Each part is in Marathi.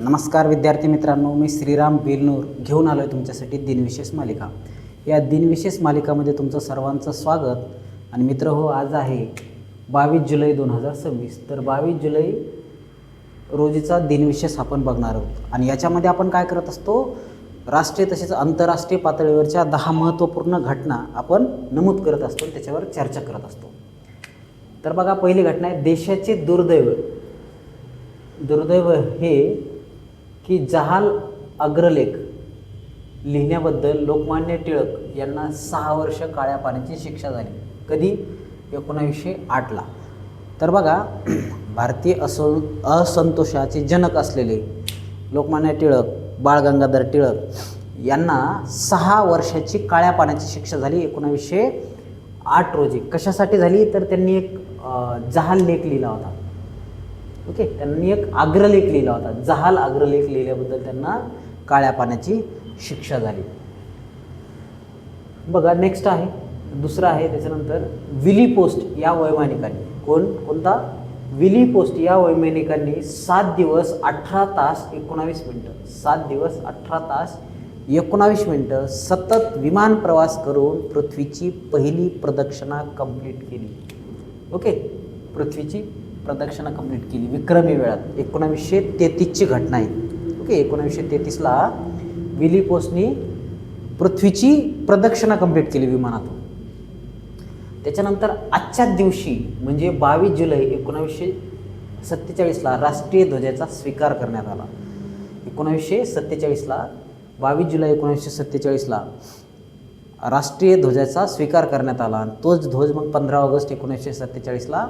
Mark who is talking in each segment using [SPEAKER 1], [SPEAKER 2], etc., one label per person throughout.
[SPEAKER 1] नमस्कार विद्यार्थी मित्रांनो, मी श्रीराम बेलनूर घेऊन आलो आहे तुमच्यासाठी दिनविशेष मालिका। या दिनविशेष मालिकामध्ये तुमचं सर्वांचं स्वागत। आणि मित्र हो, आज आहे 22 जुलै 2026। तर 22 जुलै रोजीचा दिनविशेष आपण बघणार आहोत। आणि याच्यामध्ये आपण काय करत असतो, राष्ट्रीय तसेच आंतरराष्ट्रीय पातळीवरच्या 10 महत्त्वपूर्ण घटना आपण नमूद करत असतो, त्याच्यावर चर्चा करत असतो। तर बघा, पहिली घटना आहे देशाचे दुर्दैव हे की जहाल अग्रलेख लिहिण्याबद्दल लोकमान्य टिळक यांना 6 वर्ष काळ्या पाण्याची शिक्षा झाली। कधी? 1908ला। तर बघा, भारतीय असंतोषाचे जनक असलेले लोकमान्य टिळक, बाळ गंगाधर टिळक यांना 6 वर्षाची काळ्या पाण्याची शिक्षा झाली 1908 रोजी। कशासाठी झाली? तर त्यांनी एक जहाल लेख लिहिला होता। ओके, त्यांनी एक अग्रलेख लिहिला होता। जहाल अग्रलेख लिहिल्याबद्दल त्यांना काळ्या पाण्याची शिक्षा झाली। बघा, नेक्स्ट आहे, दुसरा आहे त्याच्यानंतर विली पोस्ट या वैमानिकांनी, कोणता? विली पोस्ट या वैमानिकांनी 7 दिवस 18 तास 19 मिनिटं 7 दिवस 18 तास 19 मिनिटं सतत विमान प्रवास करून पृथ्वीची पहिली प्रदक्षिणा कंप्लीट केली। ओके, पृथ्वीची प्रदक्षिणा कंप्लीट केली विक्रमी वेळात। 1933ची घटना आहे। ओके, 1933ला विली पोस्टनी पृथ्वीची प्रदक्षिणा कंप्लीट केली विमानातून। त्याच्यानंतर आजच्याच दिवशी म्हणजे 22 जुलै 1947ला राष्ट्रीय ध्वजाचा स्वीकार करण्यात आला। 1947ला 22 जुलै 1947ला राष्ट्रीय ध्वजाचा स्वीकार करण्यात आला। आणि तोच ध्वज मग 15 ऑगस्ट 1947ला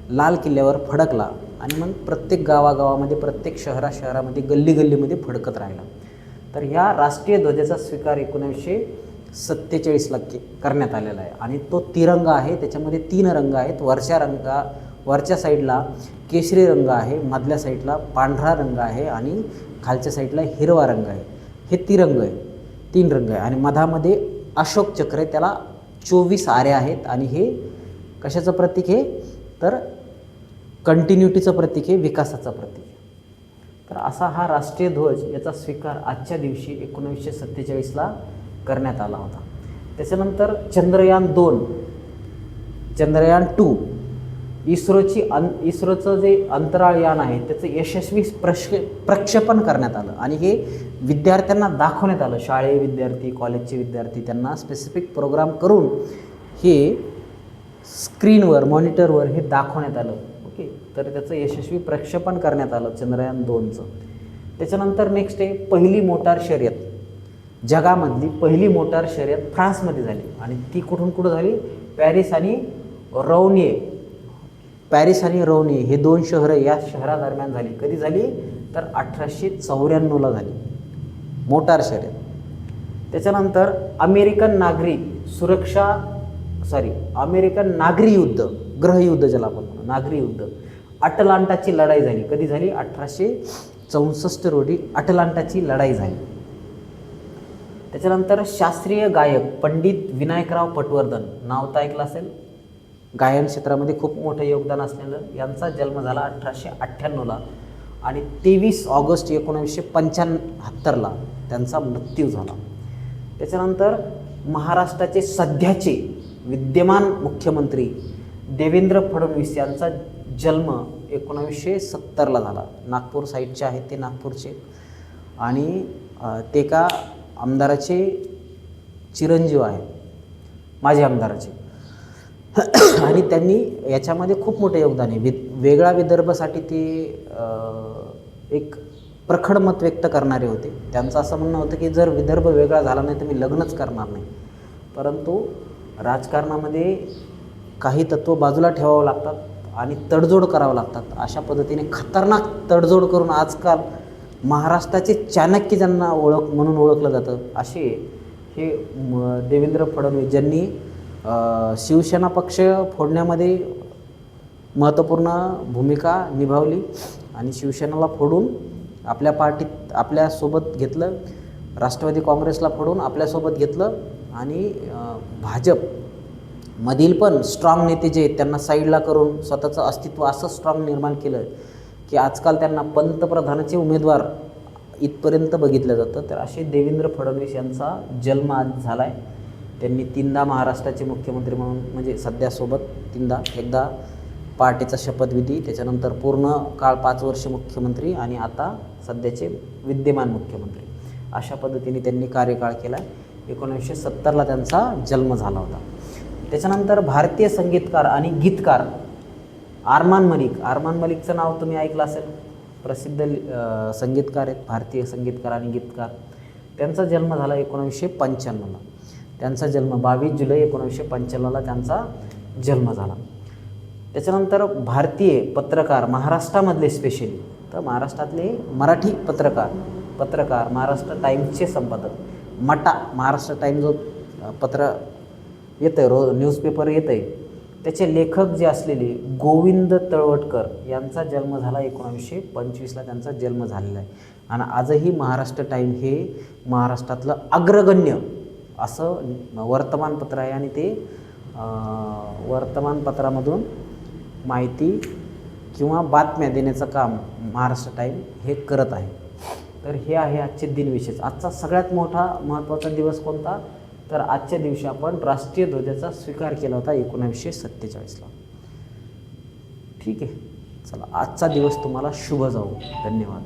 [SPEAKER 1] लाल किल्ल्यावर फडकला आणि मग प्रत्येक गावागावामध्ये, प्रत्येक शहरामध्ये, गल्लीमध्ये फडकत राहिला। तर ह्या राष्ट्रीय ध्वजाचा स्वीकार 1947ला करण्यात आलेला आहे। आणि तो तिरंगा आहे, त्याच्यामध्ये 3 रंग आहेत। वरच्या साईडला केशरी रंग आहे, मधल्या साईडला पांढरा रंग आहे आणि खालच्या साईडला हिरवा रंग आहे। हे तिरंग आहे, 3 रंग आहे। आणि मधामध्ये अशोक चक्र आहे, त्याला 24 आरे आहेत। आणि हे कशाचं प्रतीक आहे? तर कंटिन्युटीचं प्रतीक आहे, विकासाचं प्रतीक आहे। तर असा हा राष्ट्रीय ध्वज याचा स्वीकार आजच्या दिवशी 1947ला करण्यात आला होता। त्याच्यानंतर चंद्रयान 2 इस्रोचं जे अंतराळ यान आहे त्याचं यशस्वी प्रक्षेपण करण्यात आलं। आणि हे विद्यार्थ्यांना दाखवण्यात आलं, शाळेय विद्यार्थी, कॉलेजचे विद्यार्थी, त्यांना स्पेसिफिक प्रोग्राम करून हे स्क्रीनवर, मॉनिटरवर हे दाखवण्यात आलं। ओके, तर त्याचं यशस्वी प्रक्षेपण करण्यात आलं चंद्रयान 2चं। त्याच्यानंतर नेक्स्ट आहे पहिली मोटार शर्यत, जगामधली पहिली मोटार शर्यत फ्रान्समध्ये झाली। आणि ती कुठून झाली? पॅरिस आणि रौनिये हे 2 शहरं, या शहरादरम्यान झाली। कधी झाली? तर 1894ला झाली मोटार शर्यत। त्याच्यानंतर अमेरिकन नागरी युद्ध, ग्रहयुद्ध ज्याला आपण म्हणतो, नागरी युद्ध, अटलांटाची लढाई झाली। कधी झाली? 1864 रोजी अटलांटाची लढाई झाली। त्याच्यानंतर शास्त्रीय गायक पंडित विनायकराव पटवर्धन, नाव तर ऐकलं असेल, गायन क्षेत्रामध्ये खूप मोठं योगदान असलेलं, यांचा जन्म झाला 1898ला आणि 23 ऑगस्ट 1975ला त्यांचा मृत्यू झाला। त्याच्यानंतर महाराष्ट्राचे सध्याचे विद्यमान मुख्यमंत्री देवेंद्र फडणवीस यांचा जन्म 1970ला झाला। नागपूर साईडचे आहेत ते, नागपूरचे, आणि ते का आमदाराचे चिरंजीव आहेत, माजी आमदाराचे। आणि त्यांनी याच्यामध्ये खूप मोठं योगदान आहे। वेगळा विदर्भासाठी ते एक प्रखड मत व्यक्त करणारे होते। त्यांचं असं म्हणणं होतं की जर विदर्भ वेगळा झाला नाही तर मी लग्नच करणार नाही। परंतु राजकारणामध्ये काही तत्त्व बाजूला ठेवावं लागतात आणि तडजोड करावं लागतात। अशा पद्धतीने खतरनाक तडजोड करून आजकाल महाराष्ट्राचे चाणक्य ज्यांना म्हणून ओळखलं जातं, असे हे देवेंद्र फडणवीस, ज्यांनी शिवसेना पक्ष फोडण्यामध्ये महत्त्वपूर्ण भूमिका निभावली आणि शिवसेनेला फोडून आपल्यासोबत घेतलं, राष्ट्रवादी काँग्रेसला फोडून आपल्यासोबत घेतलं आणि भाजपमधील पण स्ट्रॉंग नेते जे आहेत त्यांना साईडला करून स्वतःचं अस्तित्व असं स्ट्रॉंग निर्माण केलं की आजकाल त्यांना पंतप्रधानाचे उमेदवार इथपर्यंत बघितलं जातं. तर असे देवेंद्र फडणवीस यांचा जन्म आज झाला आहे. त्यांनी 3दा महाराष्ट्राचे मुख्यमंत्री म्हणून म्हणजे सध्यासोबत 3दा, एकदा पहाटेचा शपथविधी, त्याच्यानंतर पूर्ण काळ 5 वर्ष मुख्यमंत्री आणि आता सध्याचे विद्यमान मुख्यमंत्री, अशा पद्धतीने त्यांनी कार्यकाळ केला. 1970ला त्यांचा जन्म झाला होता. त्याच्यानंतर भारतीय संगीतकार आणि गीतकार अरमान मलिकचं नाव तुम्ही ऐकलं असेल. प्रसिद्ध संगीतकार आहेत, भारतीय संगीतकार आणि गीतकार. त्यांचा जन्म झाला 1995ला. त्यांचा जन्म 22 जुलै 1995ला त्यांचा जन्म झाला. त्याच्यानंतर भारतीय पत्रकार महाराष्ट्रामधले स्पेशली, तर महाराष्ट्रातले मराठी पत्रकार महाराष्ट्र टाईम्सचे संपादक, मटा महाराष्ट्र टाईम्स जो पत्र येतं आहे, न्यूजपेपर येतं आहे, त्याचे लेखक जे असलेले गोविंद तळवटकर यांचा जन्म झाला 1925ला त्यांचा जन्म झालेला आहे. आणि आजही महाराष्ट्र टाईम हे महाराष्ट्रातलं अग्रगण्य असं वर्तमानपत्र आहे आणि ते वर्तमानपत्रामधून माहिती किंवा बातम्या देण्याचं काम महाराष्ट्र टाईम हे करत आहे. तर हे आहे आजचे दिनविशेष. आजचा सगळ्यात मोठा महत्त्वाचा दिवस कोणता, तर आजच्या दिवशी आपण राष्ट्रीय ध्वजाचा स्वीकार केला होता 1947ला. ठीक आहे, चला आजचा दिवस तुम्हाला शुभ जाऊ. धन्यवाद.